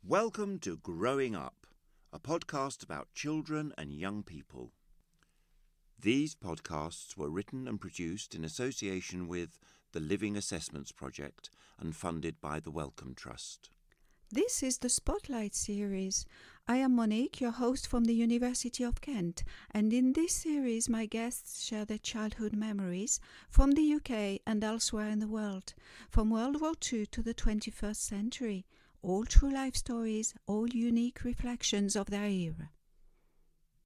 Welcome to Growing Up, a podcast about children and young people. These podcasts were written and produced in association with the Living Assessments Project and funded by the Wellcome Trust. This is the Spotlight series. I am Monique, your host from the University of Kent, and in this series my guests share their childhood memories from the UK and elsewhere in the world, from World War II to the 21st century, all true life stories, all unique reflections of their era.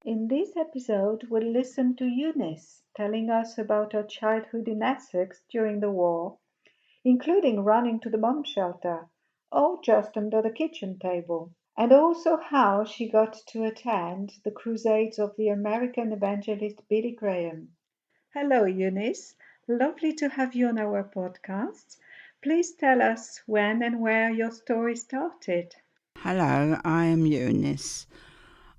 In this episode, we'll listen to Eunice telling us about her childhood in Essex during the war, including running to the bomb shelter or just under the kitchen table, and also how she got to attend the crusades of the American evangelist Billy Graham. Hello, Eunice. Lovely to have you on our podcast. Please tell us when and where your story started. Hello, I am Eunice.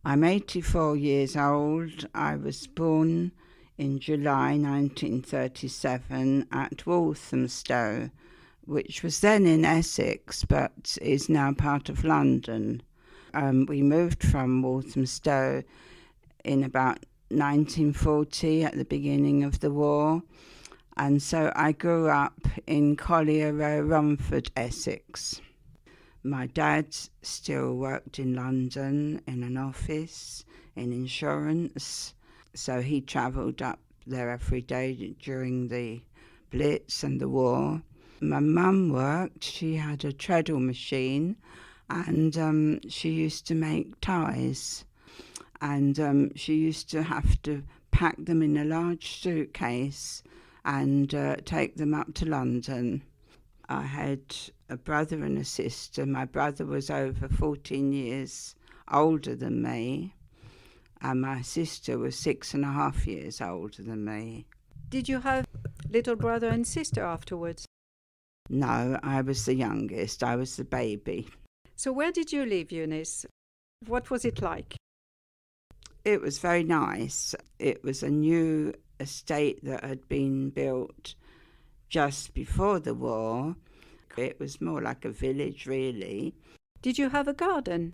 I'm 84 years old. I was born in July 1937 at Walthamstow, which was then in Essex but is now part of London. We moved from Walthamstow in about 1940 at the beginning of the war, and so I grew up in Collier Row, Romford, Essex. My dad still worked in London in an office in insurance, so he travelled up there every day during the Blitz and the war. My mum worked, she had a treadle machine, and she used to make ties, and she used to have to pack them in a large suitcase and take them up to London. I had a brother and a sister. My brother was over 14 years older than me, and my sister was 6.5 years older than me. Did you have little brother and sister afterwards? No, I was the youngest. I was the baby. So where did you live, Eunice? What was it like? It was very nice. It was a new estate that had been built just before the war. It was more like a village, really. Did you have a garden?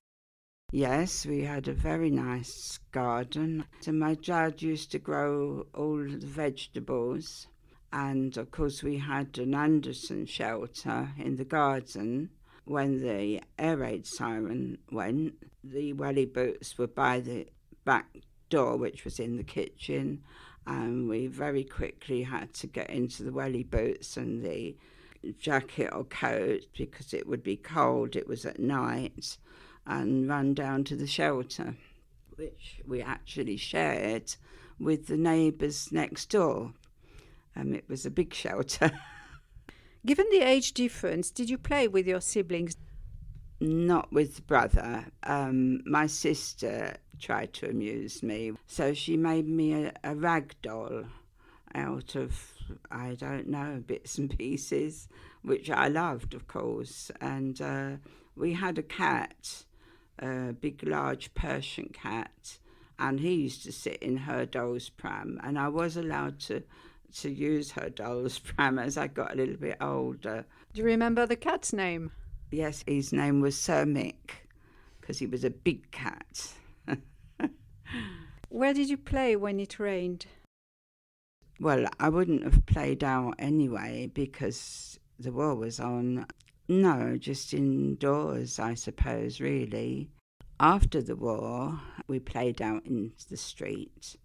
Yes, we had a very nice garden. So my dad used to grow all the vegetables. And of course we had an Anderson shelter in the garden. When the air raid siren went, the welly boots were by the back door, which was in the kitchen, and we very quickly had to get into the welly boots and the jacket or coat because it would be cold, it was at night, and run down to the shelter, which we actually shared with the neighbours next door. It was a big shelter. Given the age difference, did you play with your siblings? Not with brother. My sister tried to amuse me, so she made me a rag doll out of, I don't know, bits and pieces, which I loved, of course. And we had a cat, a big, large Persian cat, and he used to sit in her doll's pram, and I was allowed to use her doll's pram as I got a little bit older. Do you remember the cat's name? Yes, his name was Sir Mick, because he was a big cat. Where did you play when it rained? Well, I wouldn't have played out anyway because the war was on. No, just indoors, I suppose, really. After the war, we played out in the street.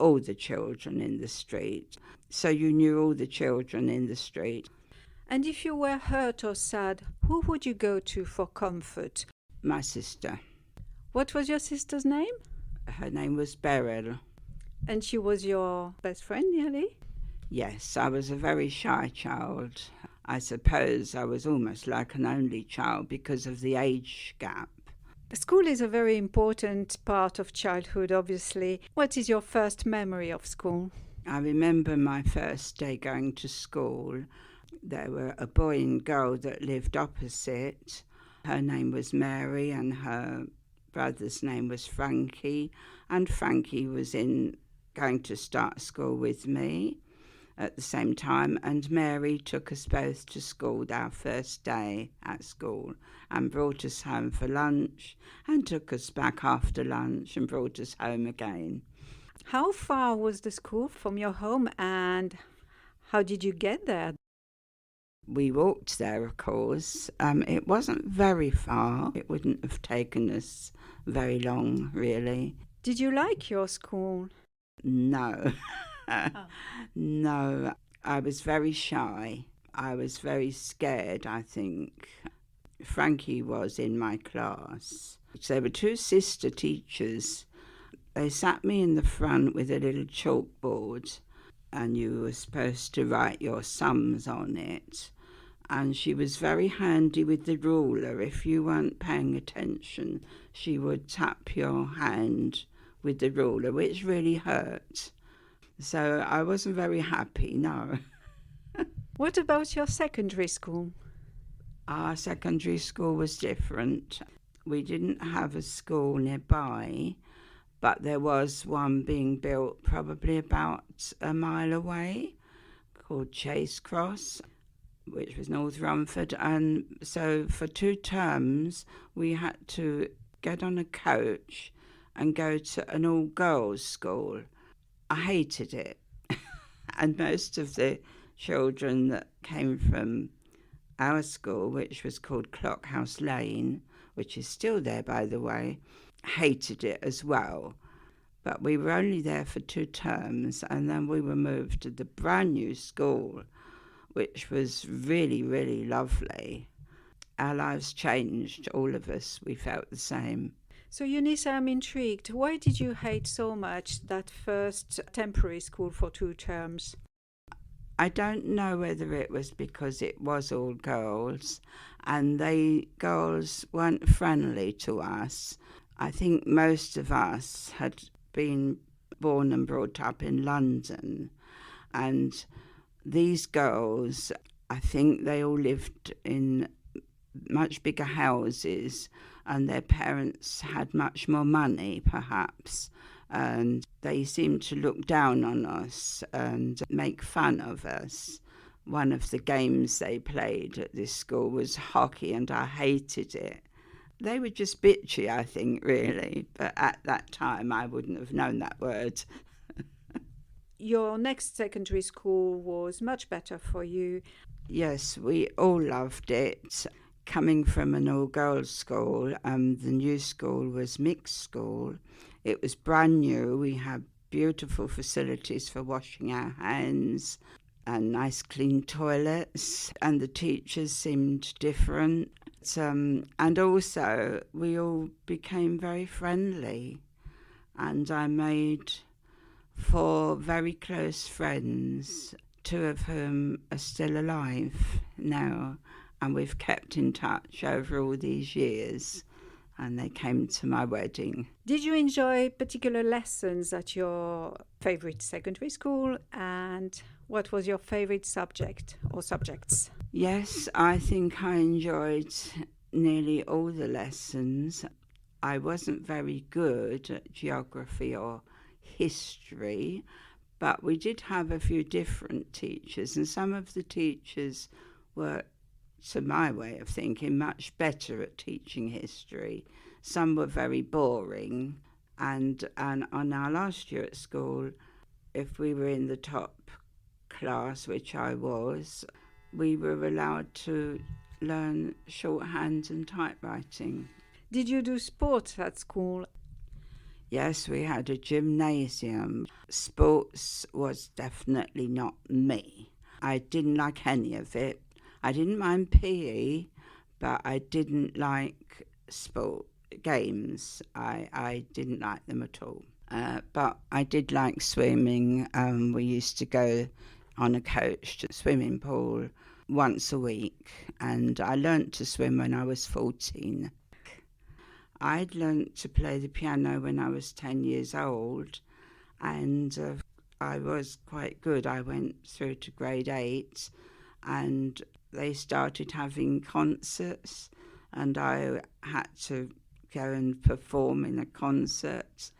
All the children in the street. So you knew all the children in the street. And if you were hurt or sad, who would you go to for comfort? My sister. What was your sister's name? Her name was Beryl. And she was your best friend, nearly? Yes, I was a very shy child. I suppose I was almost like an only child because of the age gap. School is a very important part of childhood, obviously. What is your first memory of school? I remember my first day going to school. There were a boy and girl that lived opposite. Her name was Mary and her brother's name was Frankie. And Frankie was going to start school with me. at the same time, and Mary took us both to school our first day at school and brought us home for lunch and took us back after lunch and brought us home again. How far was the school from your home and how did you get there? We walked there, of course. It wasn't very far. It wouldn't have taken us very long, really. Did you like your school? No. No, I was very shy. I was very scared, I think. Frankie was in my class. So there were two sister teachers. They sat me in the front with a little chalkboard and you were supposed to write your sums on it. And she was very handy with the ruler. If you weren't paying attention, she would tap your hand with the ruler, which really hurt. So I wasn't very happy, no. What about your secondary school? Our secondary school was different. We didn't have a school nearby, but there was one being built probably about a mile away called Chase Cross, which was North Romford. And so for 2 terms, we had to get on a coach and go to an all-girls school. I hated it. And most of the children that came from our school, which was called Clockhouse Lane, which is still there, by the way, hated it as well. But we were only there for 2 terms, and then we were moved to the brand new school, which was really, really lovely. Our lives changed, all of us. We felt the same. So Eunice, I'm intrigued. Why did you hate so much that first temporary school for 2 terms? I don't know whether it was because it was all girls and girls weren't friendly to us. I think most of us had been born and brought up in London, and these girls, I think they all lived in much bigger houses and their parents had much more money, perhaps, and they seemed to look down on us and make fun of us. One of the games they played at this school was hockey, and I hated it. They were just bitchy, I think, really, but at that time I wouldn't have known that word. Your next secondary school was much better for you. Yes, we all loved it. Coming from an all-girls school, the new school was mixed school. It was brand new. We had beautiful facilities for washing our hands and nice clean toilets, and the teachers seemed different. And also, we all became very friendly, and I made 4 very close friends, 2 of whom are still alive now. And we've kept in touch over all these years, and they came to my wedding. Did you enjoy particular lessons at your favourite secondary school, and what was your favourite subject or subjects? Yes, I think I enjoyed nearly all the lessons. I wasn't very good at geography or history, but we did have a few different teachers, and some of the teachers were, to my way of thinking, much better at teaching history. Some were very boring, and on our last year at school, if we were in the top class, which I was, we were allowed to learn shorthand and typewriting. Did you do sports at school? Yes, we had a gymnasium. Sports was definitely not me. I didn't like any of it. I didn't mind PE, but I didn't like sport games. I didn't like them at all. But I did like swimming. We used to go on a coach to the swimming pool once a week, and I learnt to swim when I was 14. I'd learnt to play the piano when I was 10 years old, and I was quite good. I went through to grade 8, and they started having concerts, and I had to go and perform in a concert.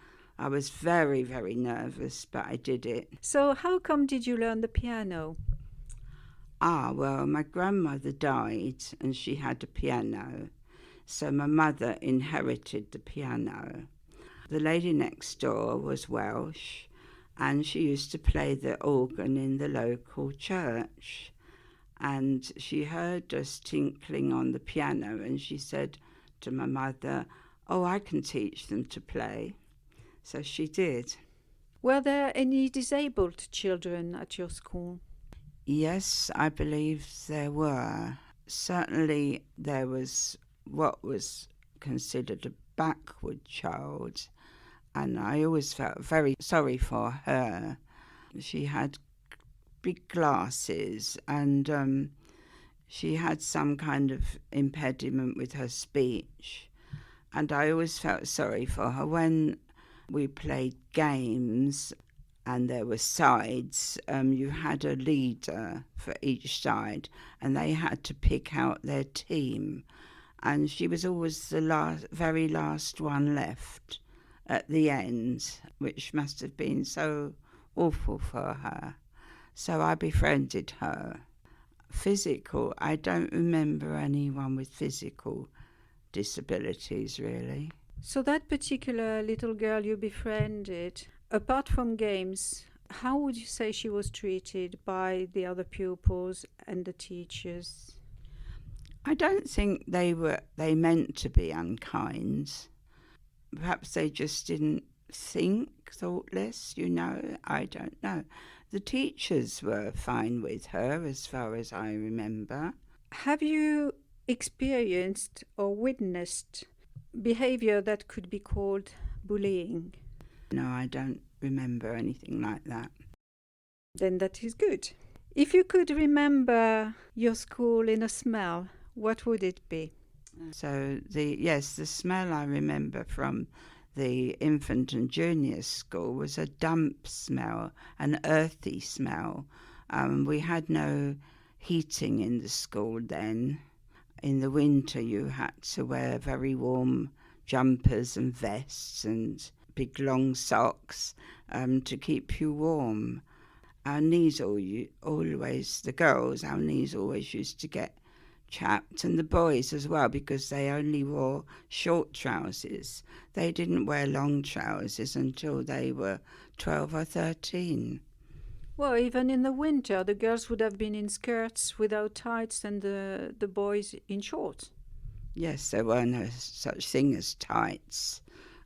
I was very, very nervous, but I did it. So how come did you learn the piano? Well, my grandmother died and she had a piano, so my mother inherited the piano. The lady next door was Welsh, and she used to play the organ in the local church. And she heard us tinkling on the piano, and she said to my mother, "Oh, I can teach them to play." So she did. Were there any disabled children at your school? Yes, I believe there were. Certainly there was what was considered a backward child, and I always felt very sorry for her. She had big glasses, and she had some kind of impediment with her speech, and I always felt sorry for her. When we played games and there were sides, you had a leader for each side, and they had to pick out their team, and she was always the very last one left at the end, which must have been so awful for her. So I befriended her. Physical, I don't remember anyone with physical disabilities, really. So that particular little girl you befriended, apart from games, how would you say she was treated by the other pupils and the teachers? I don't think they meant to be unkind. Perhaps they just didn't think, thoughtless, I don't know. The teachers were fine with her as far as I remember. Have you experienced or witnessed behavior that could be called bullying? No, I don't remember anything like that. Then that is good. If you could remember your school in a smell, what would it be? So the smell I remember from the infant and junior school was a damp smell, an earthy smell. We had no heating in the school then. In the winter you had to wear very warm jumpers and vests and big long socks to keep you warm. Our knees the girls, our knees always used to get chapped, and the boys as well, because they only wore short trousers. They didn't wear long trousers until they were 12 or 13. Well, even in the winter, the girls would have been in skirts without tights and the boys in shorts. Yes, there were no such thing as tights,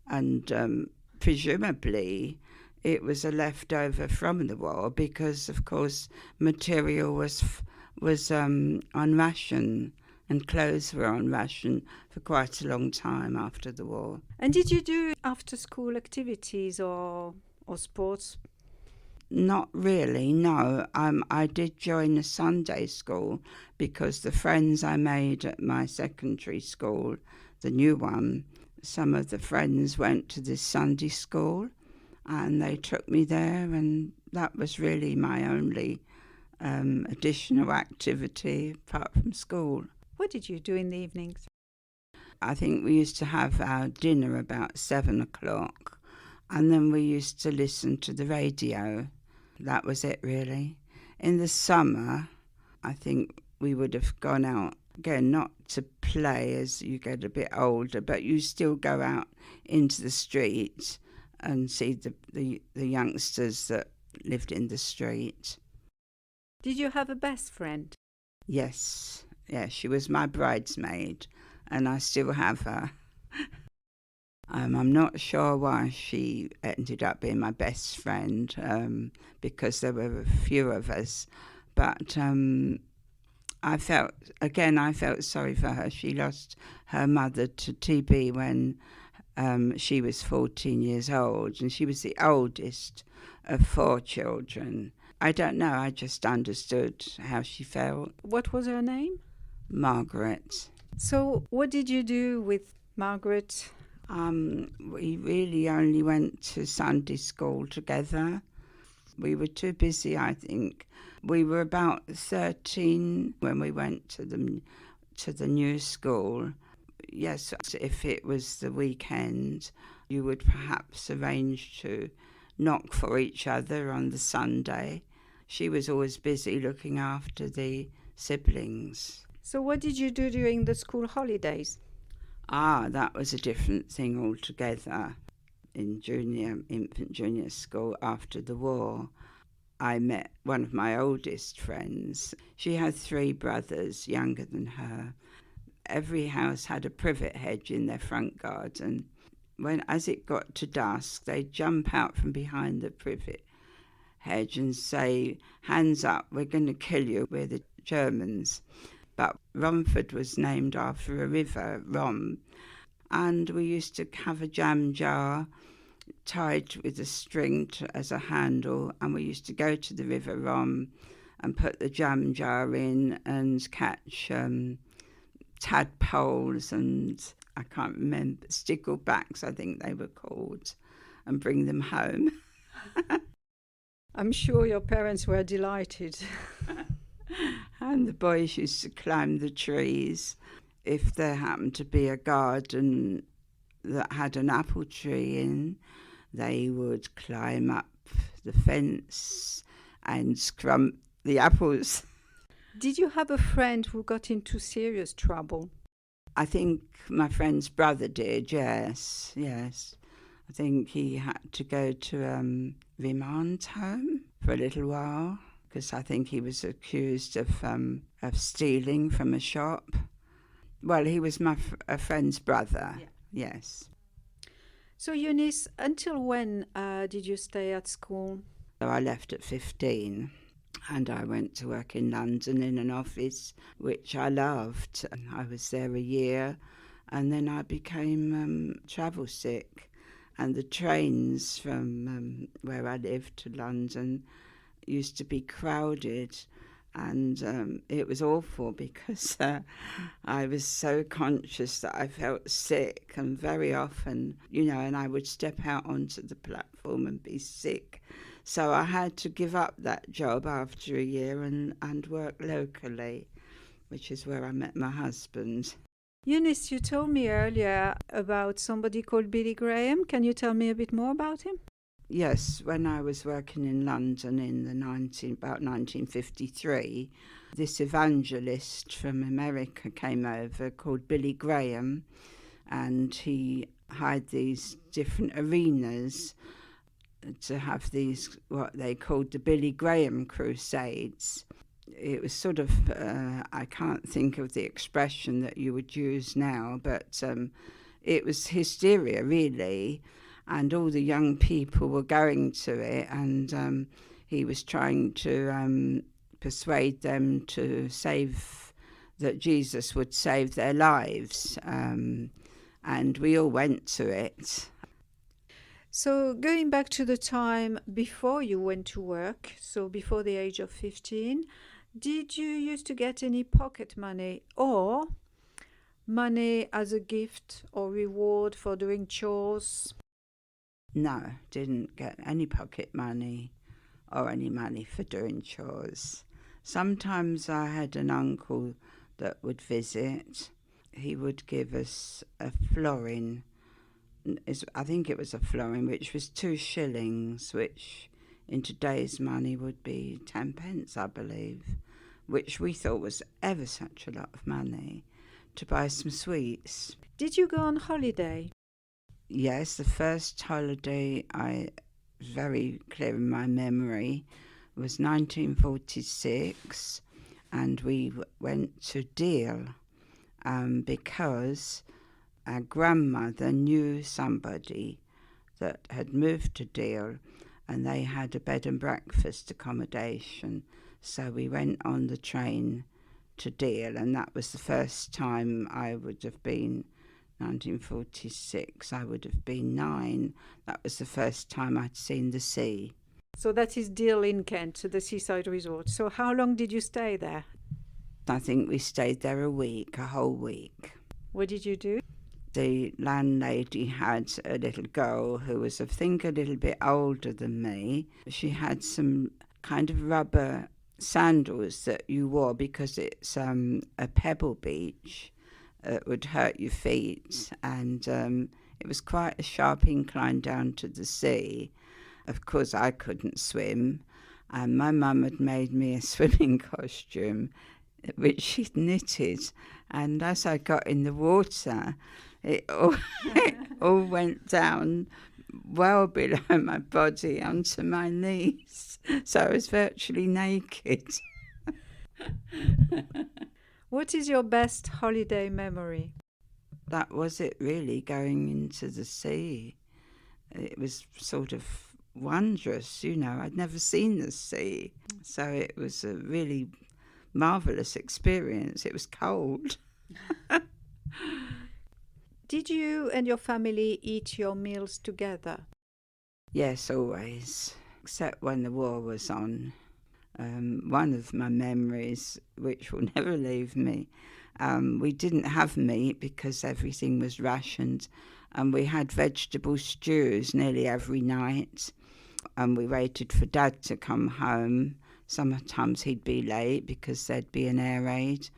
and presumably it was a leftover from the war because, of course, material was on ration and clothes were on ration for quite a long time after the war. And did you do after-school activities or sports? Not really, no. I did join a Sunday school because the friends I made at my secondary school, the new one, some of the friends went to this Sunday school and they took me there, and that was really my only additional activity apart from school. What did you do in the evenings? I think we used to have our dinner about 7 o'clock, and then we used to listen to the radio. That was it, really. In the summer, I think we would have gone out, again, not to play as you get a bit older, but you still go out into the street and see the youngsters that lived in the street. Did you have a best friend? Yes, she was my bridesmaid, and I still have her. I'm not sure why she ended up being my best friend, because there were a few of us, but I felt sorry for her. She lost her mother to TB when she was 14 years old, and she was the oldest of 4 children. I don't know, I just understood how she felt. What was her name? Margaret. So what did you do with Margaret? We really only went to Sunday school together. We were too busy, I think. We were about 13 when we went to the new school. Yes, if it was the weekend, You would perhaps arrange to knock for each other on the Sunday. She was always busy looking after the siblings. So what did you do during the school holidays? That was a different thing altogether. In infant junior school after the war, I met one of my oldest friends. She had 3 brothers younger than her. Every house had a privet hedge in their front garden. As it got to dusk, they'd jump out from behind the privet hedge and say, "Hands up, we're going to kill you, we're the Germans." But Romford was named after a river, Rom, and we used to have a jam jar tied with a string as a handle, and we used to go to the river Rom and put the jam jar in and catch tadpoles and, I can't remember, sticklebacks I think they were called, and bring them home. I'm sure your parents were delighted. And the boys used to climb the trees. If there happened to be a garden that had an apple tree in, they would climb up the fence and scrump the apples. Did you have a friend who got into serious trouble? I think my friend's brother did, yes. I think he had to go to remand home for a little while, because I think he was accused of stealing from a shop. Well, he was a friend's brother, yes. So Eunice, until when did you stay at school? So I left at 15 and I went to work in London in an office, which I loved. I was there a year and then I became travel sick. And the trains from where I lived to London used to be crowded, and it was awful because I was so conscious that I felt sick, and very often, and I would step out onto the platform and be sick. So I had to give up that job after a year and work locally, which is where I met my husband. Eunice, you told me earlier about somebody called Billy Graham. Can you tell me a bit more about him? Yes, when I was working in London in about 1953, this evangelist from America came over called Billy Graham, and he had these different arenas to have these, what they called the Billy Graham crusades. It was sort of, I can't think of the expression that you would use now, but it was hysteria, really, and all the young people were going to it, and he was trying to persuade them to that Jesus would save their lives, and we all went to it. So going back to the time before you went to work, so before the age of 15, did you used to get any pocket money or money as a gift or reward for doing chores? No, didn't get any pocket money or any money for doing chores. Sometimes I had an uncle that would visit. He would give us a florin. I think it was a florin, which was 2 shillings, which in today's money would be 10 pence, I believe, which we thought was ever such a lot of money to buy some sweets. Did you go on holiday? Yes, the first holiday very clear in my memory was 1946, and we went to Deal because our grandmother knew somebody that had moved to Deal, and they had a bed and breakfast accommodation. So we went on the train to Deal, and that was the first time I would have been, 1946, I would have been 9. That was the first time I'd seen the sea. So that is Deal in Kent, the seaside resort. So how long did you stay there? I think we stayed there a whole week. What did you do? The landlady had a little girl who was, I think, a little bit older than me. She had some kind of rubber sandals that you wore because it's a pebble beach. that would hurt your feet, and it was quite a sharp incline down to the sea. Of course, I couldn't swim, and my mum had made me a swimming costume, which she'd knitted, and as I got in the water, it all went down well below my body onto my knees, so I was virtually naked. What is your best holiday memory? That was it, really, going into the sea. It was sort of wondrous, I'd never seen the sea, so it was a really marvellous experience. It was cold. Did you and your family eat your meals together? Yes, always, except when the war was on. One of my memories, which will never leave me, we didn't have meat because everything was rationed, and we had vegetable stews nearly every night, and we waited for Dad to come home. Sometimes he'd be late because there'd be an air raid.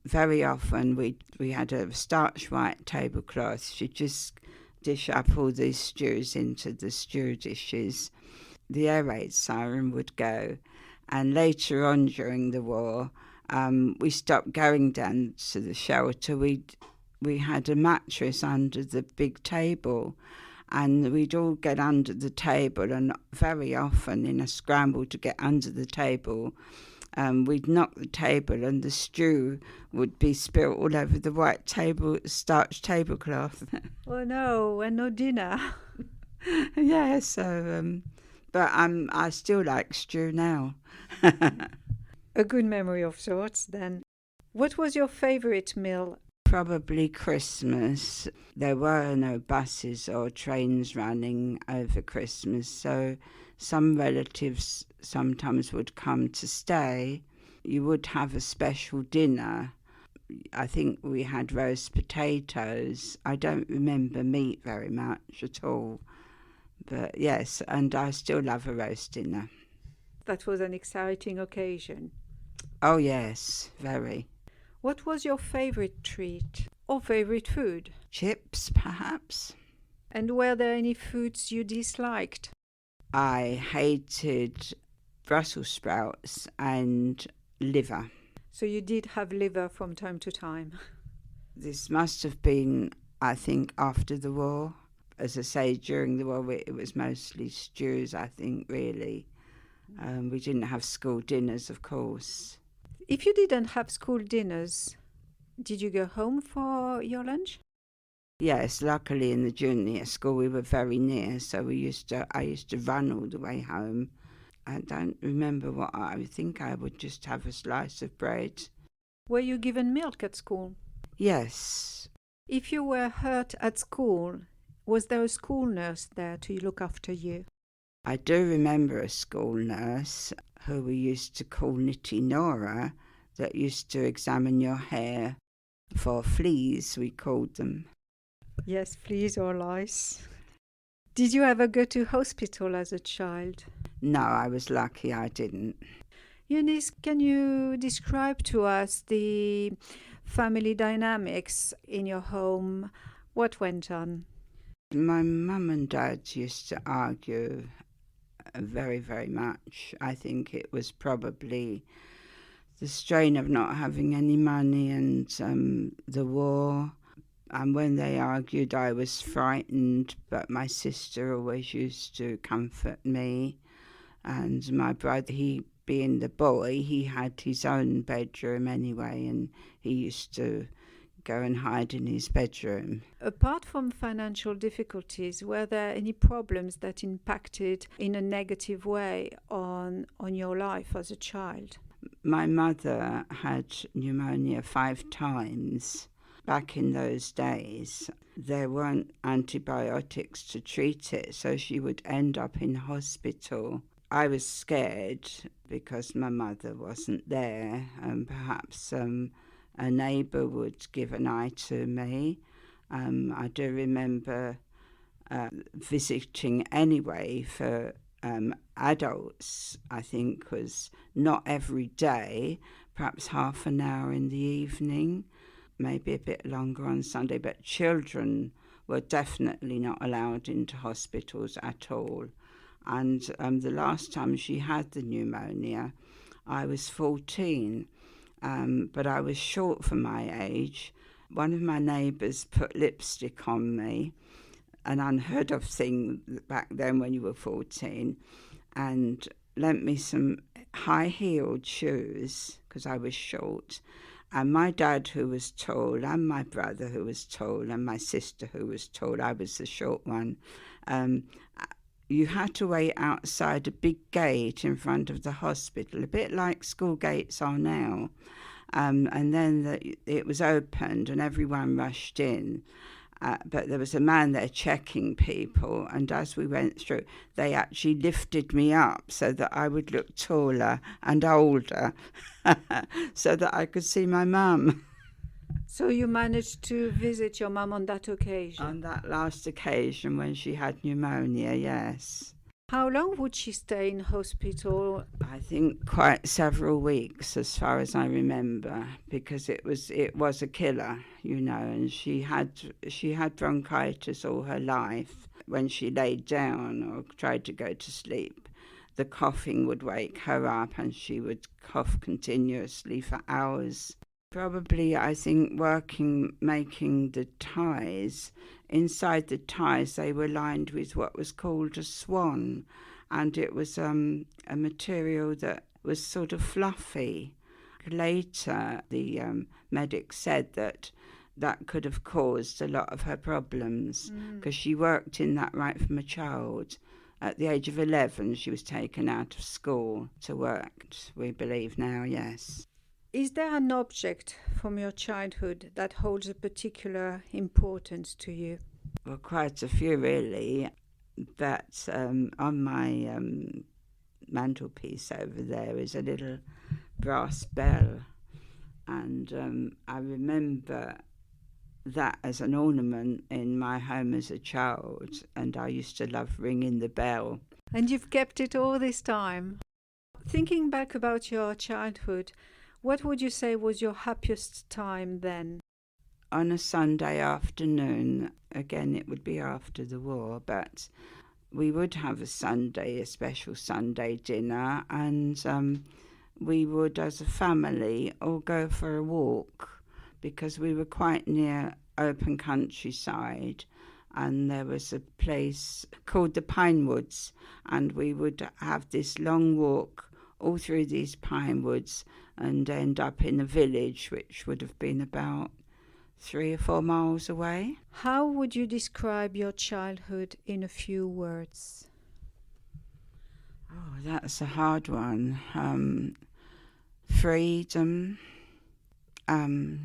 Very often we had a starch white tablecloth. She'd just dish up all these stews into the stew dishes. The air raid siren would go, and later on during the war, we stopped going down to the shelter. We had a mattress under the big table, and we'd all get under the table, and very often in a scramble to get under the table, we'd knock the table and the stew would be spilt all over the white starch tablecloth. Oh no, and no dinner. Yeah, so, but I still like stew now. A good memory of sorts, then. What was your favourite meal? Probably Christmas. There were no buses or trains running over Christmas, so some relatives sometimes would come to stay. You would have a special dinner. I think we had roast potatoes. I don't remember meat very much at all. But yes, and I still love a roast dinner. That was an exciting occasion. Oh yes, very. What was your favourite treat or favourite food? Chips, perhaps. And were there any foods you disliked? I hated Brussels sprouts and liver. So you did have liver from time to time? This must have been, I think, after the war. As I say, during the war, it was mostly stews, I think, really. We didn't have school dinners, of course. If you didn't have school dinners, did you go home for your lunch? Yes, luckily in the junior school we were very near, so I used to run all the way home. I don't remember what I think I would just have a slice of bread. Were you given milk at school? Yes. If you were hurt at school, was there a school nurse there to look after you? I do remember a school nurse who we used to call Nitty Nora, that used to examine your hair for fleas, we called them. Yes, fleas or lice. Did you ever go to hospital as a child? No, I was lucky I didn't. Eunice, can you describe to us the family dynamics in your home? What went on? My mum and dad used to argue very, very much. I think it was probably the strain of not having any money and the war. And when they argued, I was frightened, but my sister always used to comfort me. And my brother, he being the boy, he had his own bedroom anyway, and he used to go and hide in his bedroom. Apart from financial difficulties, were there any problems that impacted in a negative way on your life as a child? My mother had pneumonia 5 times. Back in those days, there weren't antibiotics to treat it, so she would end up in hospital. I was scared because my mother wasn't there, and perhaps a neighbour would give an eye to me. I do remember visiting anyway for adults, I think was not every day, perhaps half an hour in the evening. maybe a bit longer on Sunday, but children were definitely not allowed into hospitals at all. And the last time she had the pneumonia, I was 14, but I was short for my age. One of my neighbours put lipstick on me, an unheard of thing back then when you were 14, and lent me some high-heeled shoes because I was short. And my dad, who was tall, and my brother, who was tall, and my sister, who was tall, I was the short one, you had to wait outside a big gate in front of the hospital, a bit like school gates are now. And then it was opened and everyone rushed in. But there was a man there checking people, and as we went through, they actually lifted me up so that I would look taller and older so that I could see my mum. So you managed to visit your mum on that occasion? On that last occasion when she had pneumonia, yes. How long would she stay in hospital? I think quite several weeks, as far as I remember, because it was a killer, you know, and she had bronchitis all her life. When she laid down or tried to go to sleep, the coughing would wake her up and she would cough continuously for hours. Probably, I think, making the ties. Inside the ties, they were lined with what was called a swan, and it was a material that was sort of fluffy. Later, the medic said that could have caused a lot of her problems because she worked in that right from a child. At the age of 11, she was taken out of school to work, we believe now, yes. Is there an object from your childhood that holds a particular importance to you? Well, quite a few, really. But on my mantelpiece over there is a little brass bell. And I remember that as an ornament in my home as a child. And I used to love ringing the bell. And you've kept it all this time? Thinking back about your childhood, what would you say was your happiest time then? On a Sunday afternoon, again it would be after the war, but we would have a special Sunday dinner, and we would as a family all go for a walk because we were quite near open countryside, and there was a place called the Pine Woods, and we would have this long walk all through these pine woods and end up in a village which would have been about 3 or 4 miles away. How would you describe your childhood in a few words? Oh, that's a hard one. Freedom.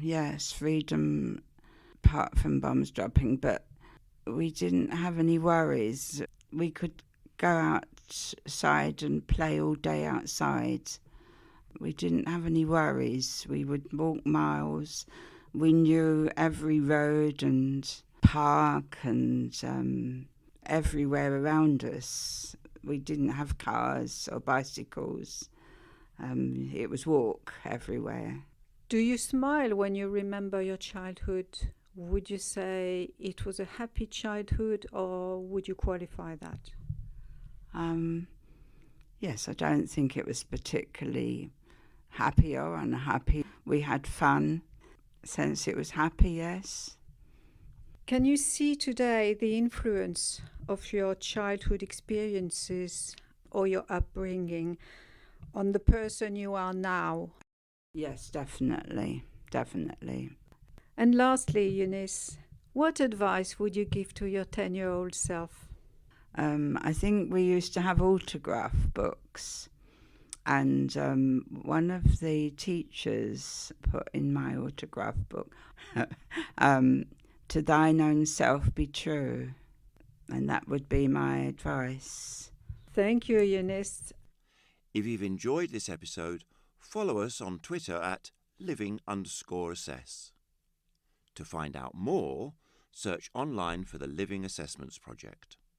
Yes, freedom apart from bombs dropping, but we didn't have any worries. We could go outside and play all day outside. We didn't have any worries. We would walk miles. We knew every road and park and everywhere around us. We didn't have cars or bicycles. It was walk everywhere. Do you smile when you remember your childhood? Would you say it was a happy childhood, or would you qualify that? Yes, I don't think it was particularly happy or unhappy. We had fun. Since it was happy, yes. Can you see today the influence of your childhood experiences or your upbringing on the person you are now? Yes, definitely. And lastly, Eunice, what advice would you give to your 10-year-old self? I think we used to have autograph books, and one of the teachers put in my autograph book, to thine own self be true, and that would be my advice. Thank you, Eunice. If you've enjoyed this episode, follow us on Twitter at living_assess. To find out more, search online for the Living Assessments Project.